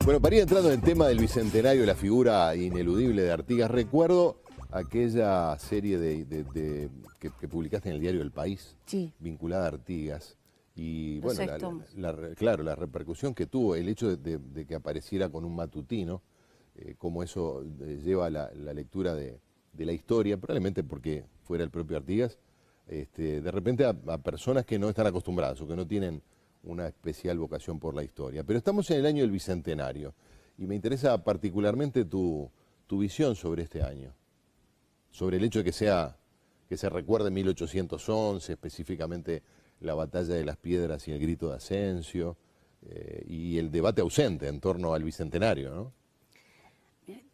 Bueno, para ir entrando en el tema del bicentenario, la figura ineludible de Artigas, recuerdo aquella serie que publicaste en el diario El País, Sí. vinculada a Artigas. Y Los bueno, 6 tomos. claro, la repercusión que tuvo el hecho de que apareciera con un matutino, cómo eso lleva la lectura de la historia, probablemente porque fuera el propio Artigas, de repente a personas que no están acostumbradas o que no tienen una especial vocación por la historia. Pero estamos en el año del Bicentenario y me interesa particularmente tu visión sobre este año, sobre el hecho de que se recuerde 1811, específicamente la batalla de las Piedras y el grito de Asensio, y el debate ausente en torno al Bicentenario, ¿no?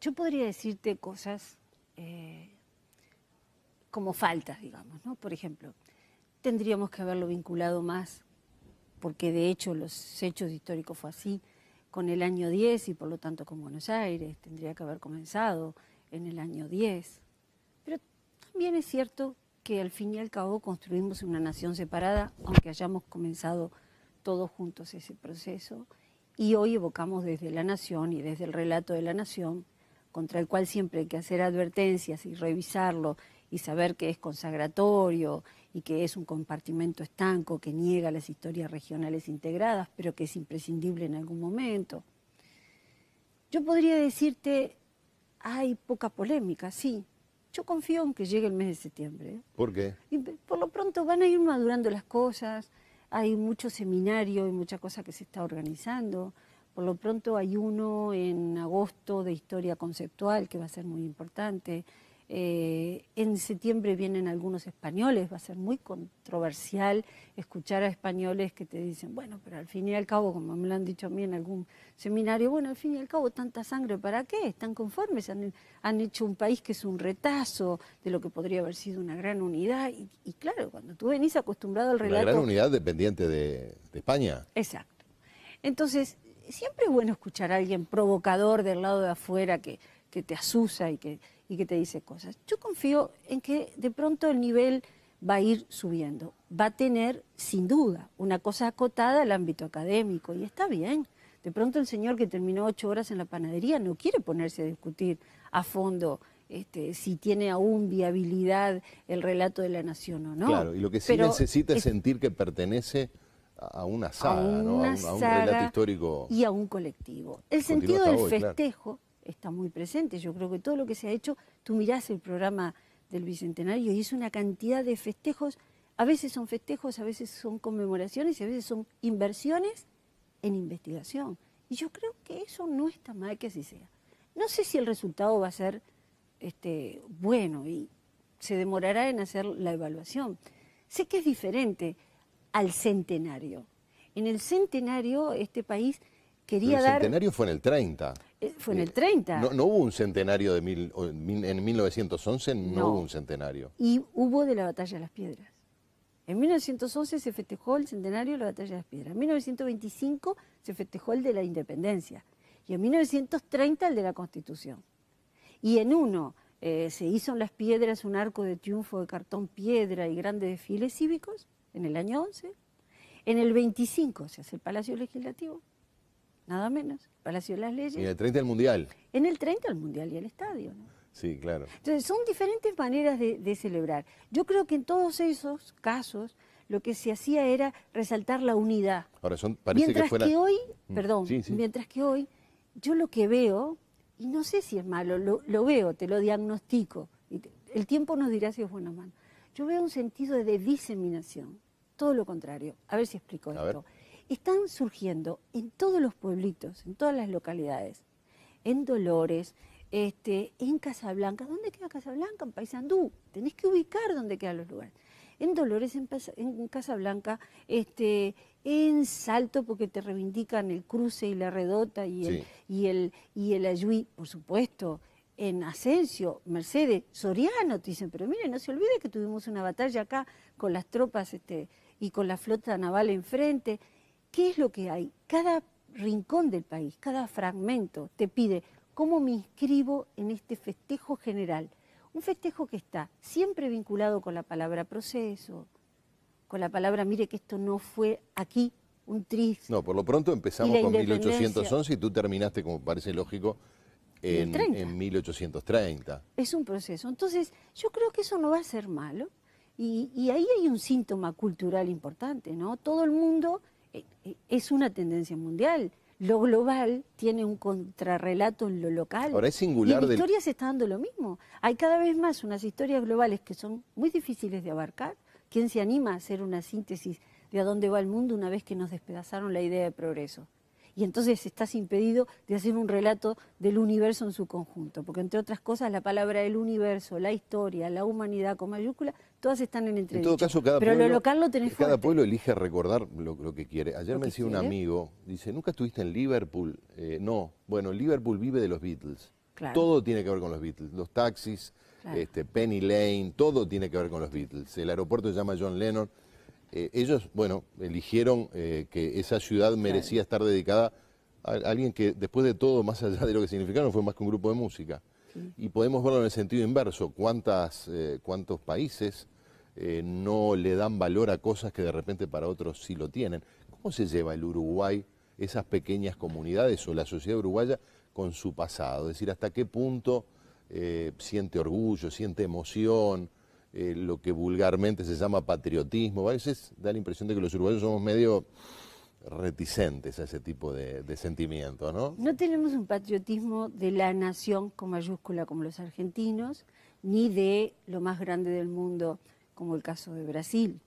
Yo podría decirte cosas como faltas, digamos, ¿no? Por ejemplo, tendríamos que haberlo vinculado más, porque de hecho los hechos históricos fue así, con el año 10 y por lo tanto con Buenos Aires, tendría que haber comenzado en el año 10. Pero también es cierto que al fin y al cabo construimos una nación separada, aunque hayamos comenzado todos juntos ese proceso, y hoy evocamos desde la nación y desde el relato de la nación, contra el cual siempre hay que hacer advertencias y revisarlo y saber que es consagratorio y que es un compartimento estanco que niega las historias regionales integradas, pero que es imprescindible en algún momento. Yo podría decirte, hay poca polémica, sí. Yo confío en que llegue el mes de septiembre. ¿Por qué? Y por lo pronto van a ir madurando las cosas, hay mucho seminario y mucha cosa que se está organizando. Por lo pronto hay uno en agosto de historia conceptual que va a ser muy importante. En septiembre vienen algunos españoles, va a ser muy controversial escuchar a españoles que te dicen, bueno, pero al fin y al cabo, como me lo han dicho a mí en algún seminario, bueno, al fin y al cabo, tanta sangre, ¿para qué? ¿Están conformes? Han hecho un país que es un retazo de lo que podría haber sido una gran unidad. Y claro, cuando tú venís acostumbrado al relato... Una gran unidad dependiente de España. Exacto. Entonces, siempre es bueno escuchar a alguien provocador del lado de afuera que te asusa y que te dice cosas. Yo confío en que de pronto el nivel va a ir subiendo. Va a tener, sin duda, una cosa acotada al ámbito académico, y está bien. De pronto el señor que terminó 8 horas en la panadería no quiere ponerse a discutir a fondo si tiene aún viabilidad el relato de la nación o no. Claro, y lo que sí necesita es sentir que pertenece a una saga, ¿no? A un relato histórico. Y a un colectivo. El sentido del festejo está muy presente. Yo creo que todo lo que se ha hecho, tú mirás el programa del Bicentenario y es una cantidad de festejos, a veces son festejos, a veces son conmemoraciones y a veces son inversiones en investigación. Y yo creo que eso no está mal que así sea. No sé si el resultado va a ser bueno y se demorará en hacer la evaluación. Sé que es diferente al centenario. En el centenario este país quería dar... El centenario fue en el 30. Fue en el 30. No hubo un centenario en 1911, no hubo un centenario. Y hubo de la Batalla de las Piedras. En 1911 se festejó el centenario de la Batalla de las Piedras. En 1925 se festejó el de la Independencia. Y en 1930 el de la Constitución. Y en uno se hizo en Las Piedras un arco de triunfo de cartón piedra y grandes desfiles cívicos, en el año 11. En el 25 se hace el Palacio Legislativo, nada menos, el Palacio de las Leyes. Y en el 30 el Mundial. En el 30 el Mundial y el Estadio, ¿no? Sí, claro. Entonces son diferentes maneras de celebrar. Yo creo que en todos esos casos lo que se hacía era resaltar la unidad. Ahora parece mientras que hoy, sí. mientras que hoy, yo lo que veo, y no sé si es malo, lo veo, te lo diagnostico, y el tiempo nos dirá si es bueno o malo. Yo veo un sentido de diseminación, todo lo contrario. A ver si explico esto. Están surgiendo en todos los pueblitos, en todas las localidades, en Dolores, en Casablanca. ¿Dónde queda Casablanca? En Paysandú. Tenés que ubicar dónde quedan los lugares. En Dolores, en Casablanca, en Salto, porque te reivindican el Cruce y la Redota y el Ayuí, por supuesto. En Asensio, Mercedes, Soriano, te dicen, pero mire, no se olvide que tuvimos una batalla acá con las tropas y con la flota naval enfrente. ¿Qué es lo que hay? Cada rincón del país, cada fragmento te pide cómo me inscribo en este festejo general. Un festejo que está siempre vinculado con la palabra proceso, con la palabra, mire que esto no fue aquí un tris. No, por lo pronto empezamos Y la con independencia. 1811 y tú terminaste, como parece lógico, En el 30. en 1830. Es un proceso. Entonces, yo creo que eso no va a ser malo. Y ahí hay un síntoma cultural importante, ¿no? Todo el mundo es una tendencia mundial. Lo global tiene un contrarrelato en lo local. Ahora es Y singular en historia se está dando lo mismo. Hay cada vez más unas historias globales que son muy difíciles de abarcar. ¿Quién se anima a hacer una síntesis de a dónde va el mundo una vez que nos despedazaron la idea de progreso? Y entonces estás impedido de hacer un relato del universo en su conjunto, porque entre otras cosas la palabra el universo, la historia, la humanidad con mayúscula, todas están en entredicho. En todo caso, cada pero pueblo, lo local lo tenés cada fuerte. pueblo elige recordar lo que quiere. Ayer Lo me que decía un quiere. amigo, dice, ¿nunca estuviste en Liverpool? No, bueno, Liverpool vive de los Beatles. Claro. Todo tiene que ver con los Beatles. Los taxis, Claro. Penny Lane, todo tiene que ver con los Beatles. El aeropuerto se llama John Lennon. Ellos, bueno, eligieron que esa ciudad merecía estar dedicada a alguien que, después de todo, más allá de lo que significaron, fue más que un grupo de música. Sí. Y podemos verlo en el sentido inverso. ¿Cuántos países no le dan valor a cosas que de repente para otros sí lo tienen? ¿Cómo se lleva el Uruguay, esas pequeñas comunidades o la sociedad uruguaya con su pasado? Es decir, ¿hasta qué punto siente orgullo, siente emoción, lo que vulgarmente se llama patriotismo? A veces da la impresión de que los uruguayos somos medio reticentes a ese tipo de sentimientos, ¿no? No tenemos un patriotismo de la nación con mayúscula como los argentinos, ni de lo más grande del mundo como el caso de Brasil.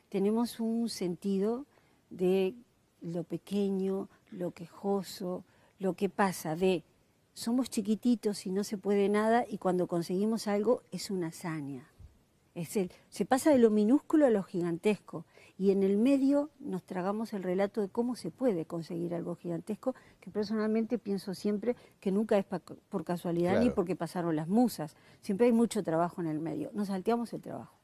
Tenemos un sentido de lo pequeño, lo quejoso, lo que pasa de somos chiquititos y no se puede nada y cuando conseguimos algo es una hazaña. Se pasa de lo minúsculo a lo gigantesco y en el medio nos tragamos el relato de cómo se puede conseguir algo gigantesco, que personalmente pienso siempre que nunca es por casualidad. Claro. Ni porque pasaron las musas, siempre hay mucho trabajo en el medio, nos salteamos el trabajo.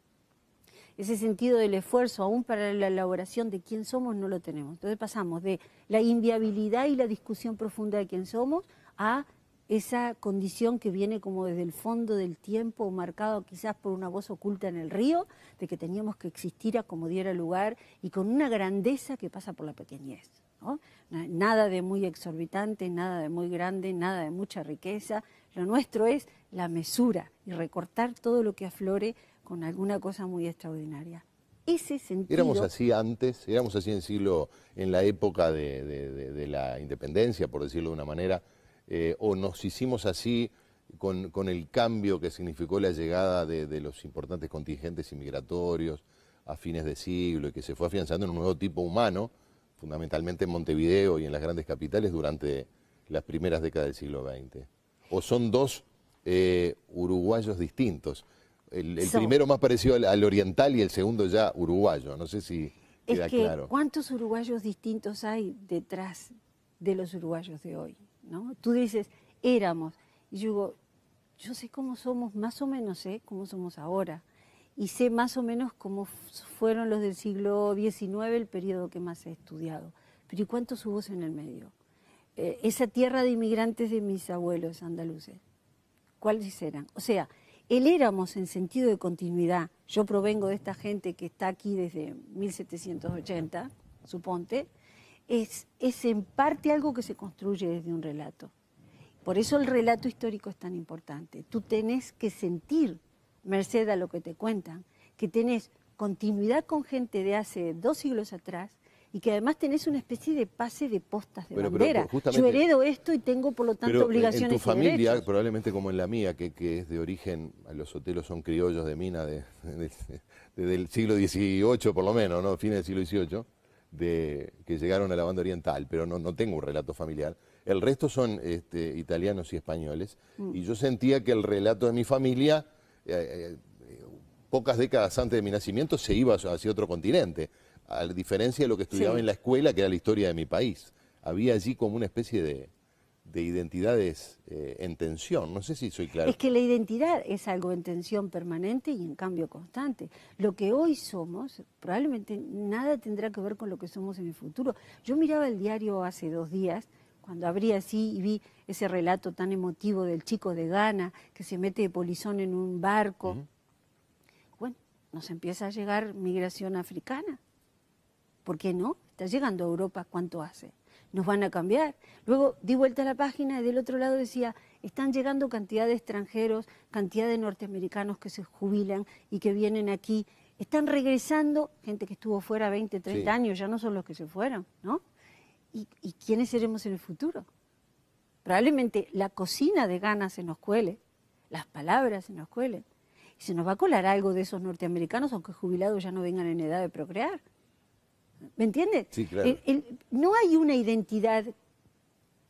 Ese sentido del esfuerzo, aún para la elaboración de quién somos, no lo tenemos. Entonces pasamos de la inviabilidad y la discusión profunda de quién somos a esa condición que viene como desde el fondo del tiempo, marcado quizás por una voz oculta en el río, de que teníamos que existir a como diera lugar y con una grandeza que pasa por la pequeñez, ¿no? Nada de muy exorbitante, nada de muy grande, nada de mucha riqueza. Lo nuestro es la mesura y recortar todo lo que aflore con alguna cosa muy extraordinaria. Ese sentido... Éramos así antes, éramos así en la época de la independencia, por decirlo de una manera, o nos hicimos así con el cambio que significó la llegada de los importantes contingentes inmigratorios a fines de siglo y que se fue afianzando en un nuevo tipo humano, fundamentalmente en Montevideo y en las grandes capitales durante las primeras décadas del siglo XX. ¿O son dos uruguayos distintos? El primero más parecido al oriental y el segundo ya uruguayo, no sé si queda claro. ¿Cuántos uruguayos distintos hay detrás de los uruguayos de hoy? ¿No? Tú dices, éramos, y yo digo, yo sé cómo somos, más o menos sé cómo somos ahora, y sé más o menos cómo fueron los del siglo XIX, el periodo que más he estudiado. Pero ¿y cuántos hubo en el medio? Esa tierra de inmigrantes de mis abuelos andaluces, ¿cuáles eran? O sea, el éramos en sentido de continuidad. Yo provengo de esta gente que está aquí desde 1780, suponte, es en parte algo que se construye desde un relato. Por eso el relato histórico es tan importante. Tú tenés que sentir, merced a lo que te cuentan, que tenés continuidad con gente de hace 2 siglos atrás y que además tenés una especie de pase de postas de bandera. Yo heredo esto y tengo por lo tanto obligaciones y derechos. En tu familia, probablemente como en la mía, que es de origen, los sotelos son criollos de mina desde el siglo XVIII por lo menos, ¿no? Fines del siglo XVIII, que llegaron a la banda oriental, pero no tengo un relato familiar. El resto son italianos y españoles, y yo sentía que el relato de mi familia, pocas décadas antes de mi nacimiento, se iba hacia otro continente, a diferencia de lo que estudiaba en la escuela, que era la historia de mi país. Había allí como una especie de identidades en tensión. No sé si soy claro. Es que la identidad es algo en tensión permanente y en cambio constante. Lo que hoy somos probablemente nada tendrá que ver con lo que somos en el futuro. Yo miraba el diario hace 2 días, cuando abrí así y vi ese relato tan emotivo del chico de Ghana que se mete de polizón en un barco. Bueno, nos empieza a llegar migración africana. ¿Por qué no? está llegando a Europa, ¿cuánto hace? Nos van a cambiar. Luego di vuelta a la página y del otro lado decía, están llegando cantidad de extranjeros, cantidad de norteamericanos que se jubilan y que vienen aquí. Están regresando, gente que estuvo fuera 20, 30 años, ya no son los que se fueron, ¿no? ¿Y quiénes seremos en el futuro? Probablemente la cocina de Ghana se nos cuele, las palabras se nos cuelen. Y se nos va a colar algo de esos norteamericanos, aunque jubilados ya no vengan en edad de procrear. ¿Me entiendes? Sí, claro. No hay una identidad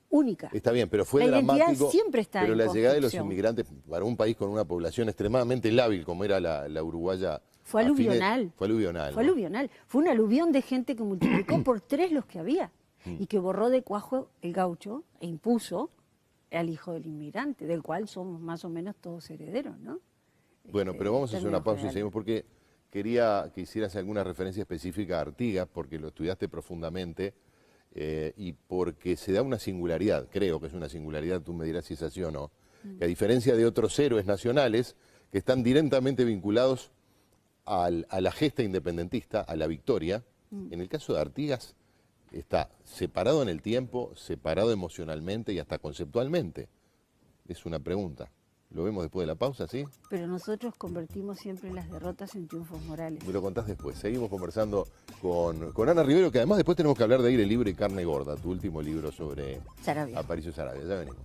única. Está bien, pero fue la dramático. Identidad siempre está pero en la llegada de los construcción. inmigrantes para un país con una población extremadamente lábil, como era la uruguaya. Fue aluvional. Fue aluvional. Fue ¿no? aluvional. Fue un aluvión de gente que multiplicó por 3 los que había y que borró de cuajo el gaucho e impuso al hijo del inmigrante, del cual somos más o menos todos herederos, ¿no? Bueno, pero vamos a hacer una términos pausa y generales. seguimos porque quería que hicieras alguna referencia específica a Artigas, porque lo estudiaste profundamente y porque se da una singularidad, creo que es una singularidad, tú me dirás si es así o no, que a diferencia de otros héroes nacionales que están directamente vinculados a la gesta independentista, a la victoria, en el caso de Artigas está separado en el tiempo, separado emocionalmente y hasta conceptualmente. Es una pregunta. ¿Lo vemos después de la pausa, sí? Pero nosotros convertimos siempre las derrotas en triunfos morales. Me lo contás después. Seguimos conversando con Ana Rivero, que además después tenemos que hablar de Aire Libre y Carne Gorda, tu último libro sobre Sarabia. Aparicio Sarabia. Ya venimos.